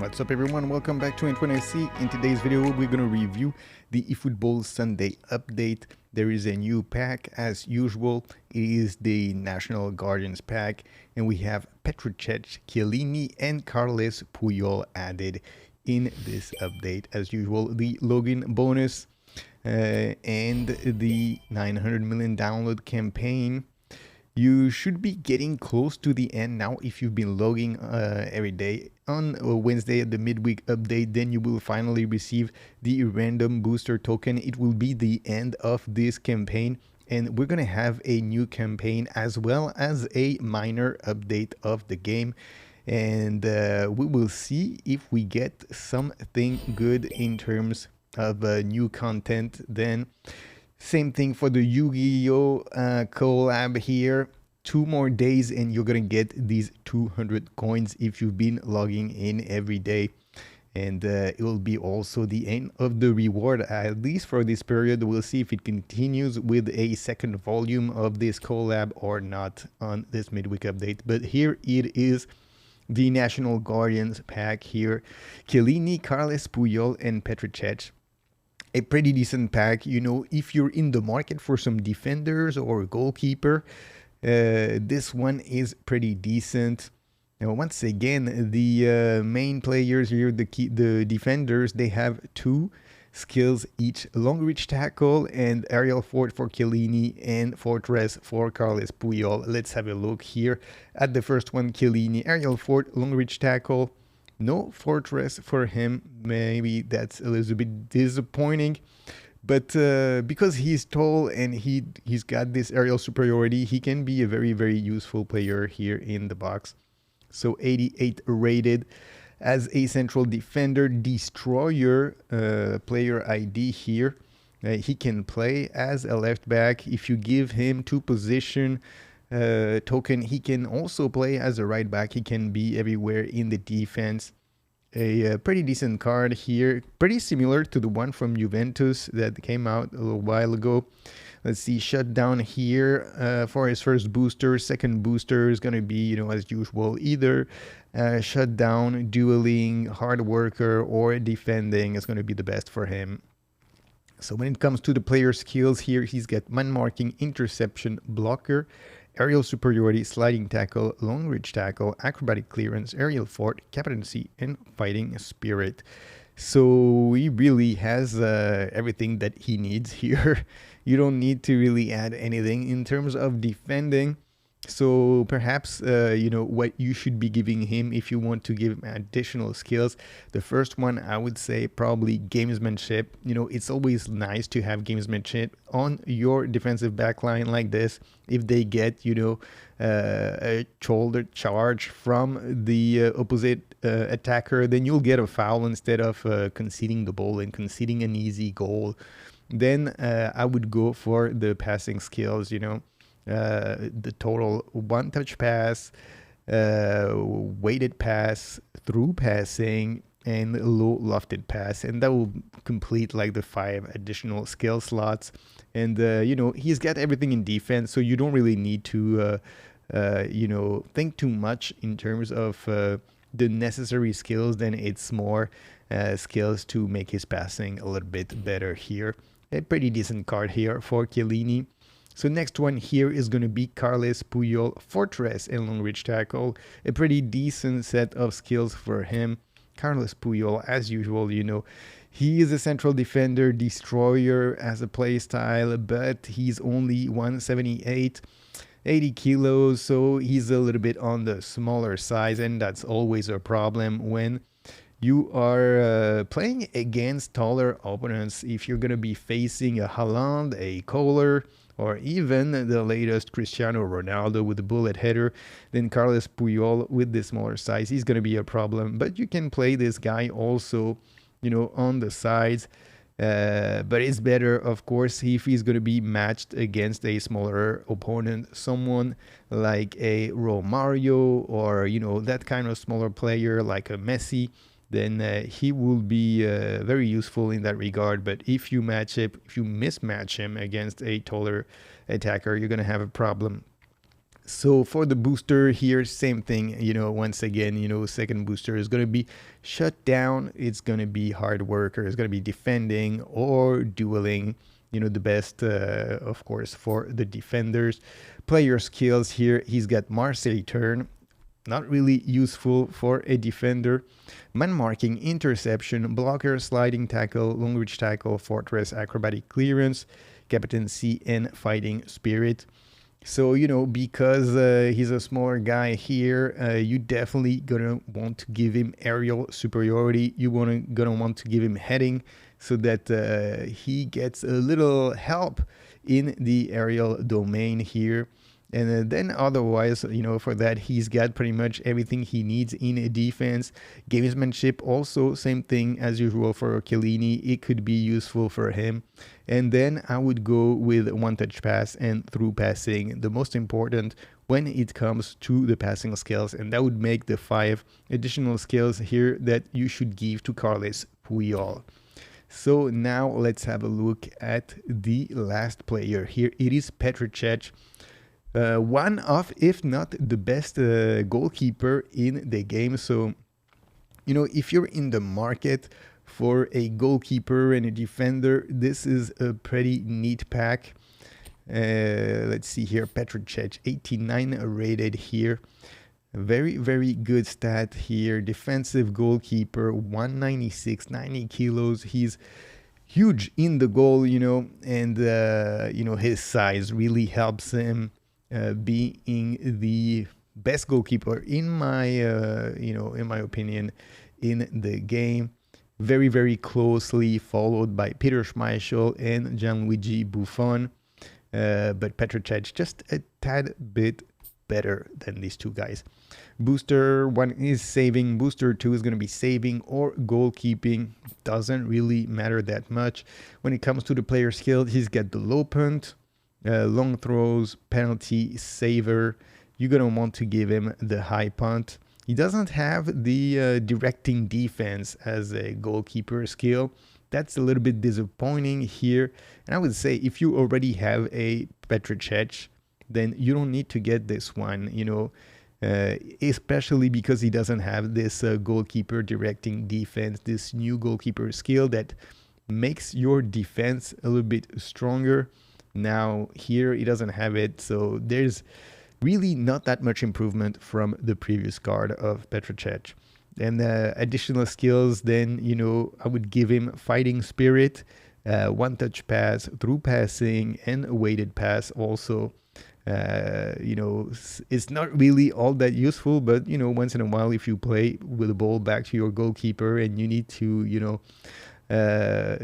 What's up everyone, welcome back to NTWANfc. In today's video we're going to review the eFootball Sunday update. There is a new pack as usual. It is the National Guardians pack and we have Cech, Chiellini and Carles Puyol added in this update. As usual, the login bonus and the 900 million download campaign. You should be getting close to the end now if you've been logging every day. On Wednesday at the midweek update, then you will finally receive the random booster token. It will be the end of this campaign and we're going to have a new campaign as well as a minor update of the game. And we will see if we get something good in terms of new content then. Same thing for the Yu-Gi-Oh collab here. 2 more days and you're gonna get these 200 coins if you've been logging in every day. And it will be also the end of the reward, at least for this period. We'll see if it continues with a second volume of this collab or not on this midweek update. But here it is, the National Guardians pack here. Chiellini, Carles Puyol and Cech. A pretty decent pack, you know, if you're in the market for some defenders or a goalkeeper, this one is pretty decent. Now, once again, the main players here, the defenders, they have 2 skills each: long reach tackle and aerial fort for Chiellini and fortress for Carles Puyol. Let's have a look here at the first one. Chiellini, aerial fort, long reach tackle. No fortress for him. Maybe that's a little bit disappointing, but because he's tall and he's got this aerial superiority, he can be a very useful player here in the box. So 88 rated as a central defender, destroyer player ID here. He can play as a left back if you give him 2 position token. He can also play as a right back. He can be everywhere in the defense. A pretty decent card here, pretty similar to the one from Juventus that came out a little while ago. Let's see, shutdown here for his first booster. Second booster is going to be, you know, as usual, either shutdown, dueling, hard worker, or defending is going to be the best for him. So when it comes to the player skills here, he's got man marking, interception, blocker, aerial superiority, sliding tackle, long reach tackle, acrobatic clearance, aerial fort, captaincy, and fighting spirit. So he really has everything that he needs here. You don't need to really add anything in terms of defending. So perhaps, you know, what you should be giving him if you want to give him additional skills. The first one, I would say probably gamesmanship. You know, it's always nice to have gamesmanship on your defensive backline like this. If they get, you know, a shoulder charge from the opposite attacker, then you'll get a foul instead of conceding the ball and conceding an easy goal. Then I would go for the passing skills, you know. The total one touch pass, weighted pass, through passing, and low lofted pass, and that will complete like the 5 additional skill slots. And you know, he's got everything in defense, so you don't really need to you know, think too much in terms of the necessary skills. Then it's more skills to make his passing a little bit better here. A pretty decent card here for Chiellini. So next one here is going to be Carles Puyol, fortress and long reach tackle. A pretty decent set of skills for him. Carles Puyol, as usual, you know, he is a central defender, destroyer as a play style, but he's only 178, 80 kilos, so he's a little bit on the smaller size, and that's always a problem when you are playing against taller opponents. If you're going to be facing a Haaland, a Kohler, or even the latest Cristiano Ronaldo with the bullet header, then Carles Puyol with the smaller size, he's going to be a problem. But you can play this guy also, you know, on the sides. But it's better, of course, if he's going to be matched against a smaller opponent, someone like a Romario or, you know, that kind of smaller player like a Messi. Then he will be very useful in that regard. But if you mismatch him against a taller attacker, you're going to have a problem. So for the booster here, same thing, once again, second booster is going to be shut down. It's going to be hard worker. It's going to be defending or dueling, the best, of course, for the defenders. Player skills here, he's got Marseille turn. Not really useful for a defender. Man marking, interception, blocker, sliding tackle, long reach tackle, fortress, acrobatic clearance, captaincy, and fighting spirit. So, because he's a smaller guy here, you definitely gonna want to give him aerial superiority. You gonna want to give him heading so that he gets a little help in the aerial domain here. And then otherwise, for that, he's got pretty much everything he needs in a defense. Gamesmanship, also same thing as usual for Chiellini. It could be useful for him. And then I would go with one-touch pass and through passing, the most important when it comes to the passing skills. And that would make the 5 additional skills here that you should give to Chiellini Puyol. So now let's have a look at the last player here. It is Cech. One of, if not the best goalkeeper in the game. So, if you're in the market for a goalkeeper and a defender, this is a pretty neat pack. Let's see here, Cech, 89 rated here. Very, very good stat here. Defensive goalkeeper, 196, 90 kilos. He's huge in the goal, and, his size really helps him being the best goalkeeper in my opinion in the game. Very, very closely followed by Peter Schmeichel and Gianluigi Buffon, but Cech just a tad bit better than these two guys. Booster 1 is saving, booster 2 is going to be saving or goalkeeping. Doesn't really matter that much. When it comes to the player skill, he's got the low punt, long throws, penalty, saver. You're going to want to give him the high punt. He doesn't have the directing defense as a goalkeeper skill. That's a little bit disappointing here. And I would say if you already have a Cech, then you don't need to get this one, especially because he doesn't have this goalkeeper directing defense, this new goalkeeper skill that makes your defense a little bit stronger. Now here he doesn't have it, so there's really not that much improvement from the previous card of Cech. And additional skills, then I would give him fighting spirit, one-touch pass, through passing, and a weighted pass also. It's not really all that useful, but once in a while if you play with the ball back to your goalkeeper and you need to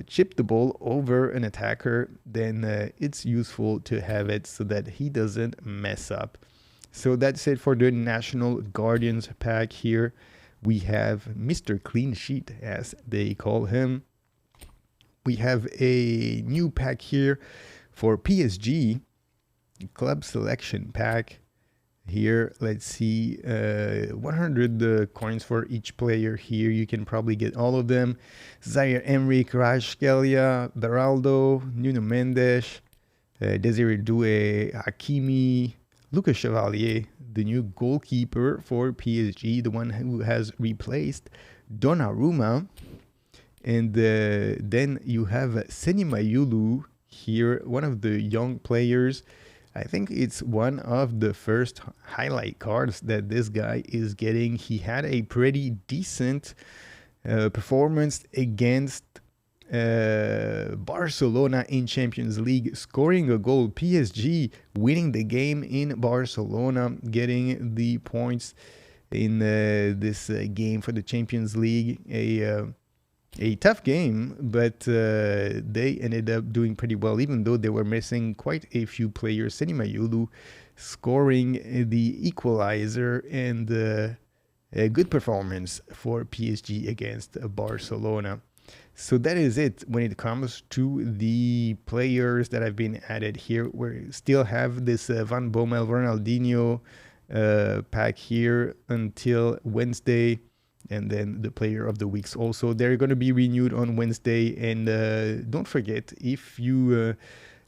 chip the ball over an attacker, then it's useful to have it so that he doesn't mess up. So that's it for the National Guardians pack here. We have Mr. Clean Sheet, as they call him. We have a new pack here for PSG, club selection pack. Here, let's see, 100 coins for each player here. You can probably get all of them. Zaire Emery, Kvaratskhelia, Beraldo, Nuno Mendes, Desiree Doué, Hakimi, Lucas Chevalier, the new goalkeeper for PSG, the one who has replaced Donnarumma. And then you have Senimayulu here, one of the young players. I think it's one of the first highlight cards that this guy is getting. He had a pretty decent performance against Barcelona in Champions League, scoring a goal. PSG winning the game in Barcelona, getting the points in this game for the Champions League. A tough game, but they ended up doing pretty well, even though they were missing quite a few players. Senimayulu scoring the equalizer, and a good performance for PSG against Barcelona. So that is it when it comes to the players that have been added here. We still have this Van Bommel Ronaldinho pack here until Wednesday. And then the player of the weeks also, they're going to be renewed on Wednesday. And don't forget, if you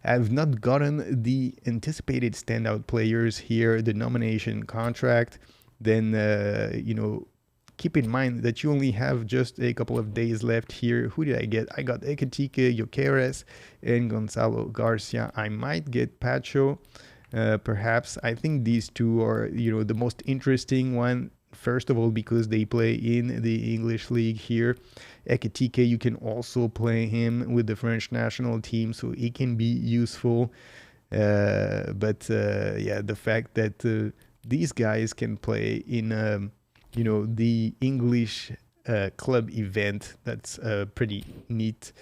have not gotten the anticipated standout players here, the nomination contract, then, keep in mind that you only have just a couple of days left here. Who did I get? I got Ekatike, Yokeres, and Gonzalo Garcia. I might get Pacho, perhaps. I think these two are, the most interesting one. First of all, because they play in the English league here. Ekatike, you can also play him with the French national team, so it can be useful. But the fact that these guys can play in the English club event, that's pretty neat.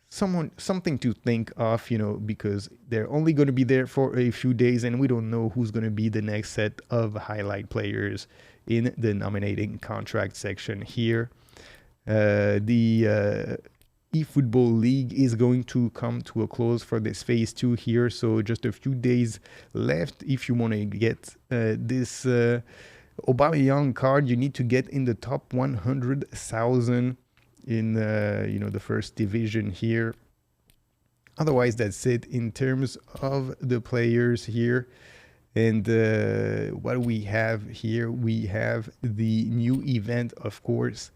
Something to think of, because they're only going to be there for a few days, and we don't know who's going to be the next set of highlight players in the nominating contract section here. The eFootball League is going to come to a close for this phase 2 here, so just a few days left. If you want to get this Aubameyang card, you need to get in the top 100,000 in the first division here. Otherwise, that's it in terms of the players here. And what we have here, we have the new event, of course,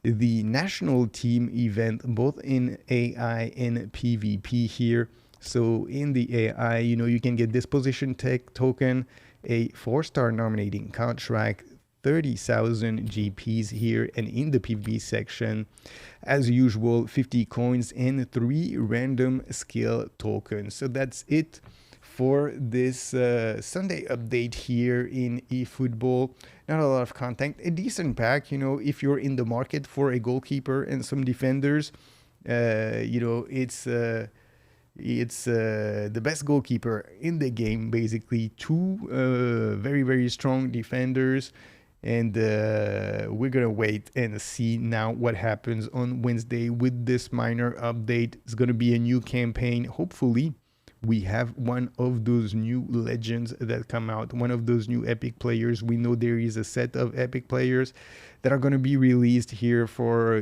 the national team event, both in AI and PvP here. So in the AI, you can get disposition tech token, a 4-star nominating contract, 30,000 GPs here, and in the PvP section, as usual, 50 coins and 3 random skill tokens. So that's it for this Sunday update here in eFootball. Not a lot of content, a decent pack, if you're in the market for a goalkeeper and some defenders, it's the best goalkeeper in the game, basically. 2 very, very strong defenders. And we're going to wait and see now what happens on Wednesday with this minor update. It's going to be a new campaign. Hopefully, we have one of those new legends that come out, one of those new epic players. We know there is a set of epic players that are going to be released here for,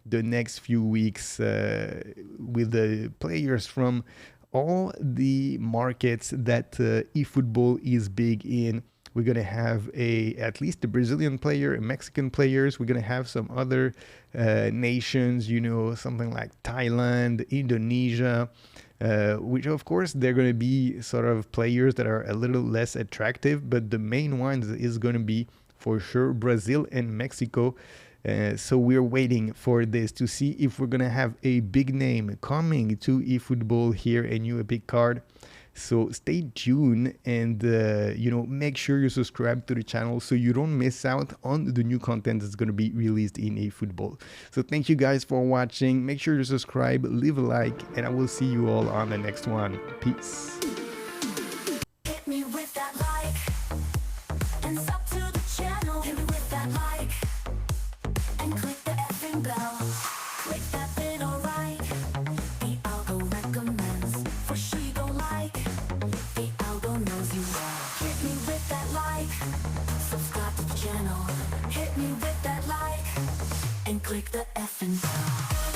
the next few weeks with the players from all the markets that eFootball is big in. We're going to have at least a Brazilian player, a Mexican players. We're going to have some other nations, something like Thailand, Indonesia, which of course they're going to be sort of players that are a little less attractive, but the main ones is going to be for sure Brazil and Mexico. So we're waiting for this to see if we're going to have a big name coming to eFootball here, a new epic card. So stay tuned and, make sure you subscribe to the channel so you don't miss out on the new content that's going to be released in eFootball. So thank you guys for watching. Make sure you subscribe, leave a like, and I will see you all on the next one. Peace. Hit me with that like and sub to the channel. Hit me with that like and click the effing bell. Click that bit, alright. The algo recommends for sure you gon' like. The algo knows you well. Hit me with that like, subscribe to the channel. Hit me with that like and click the effing bell.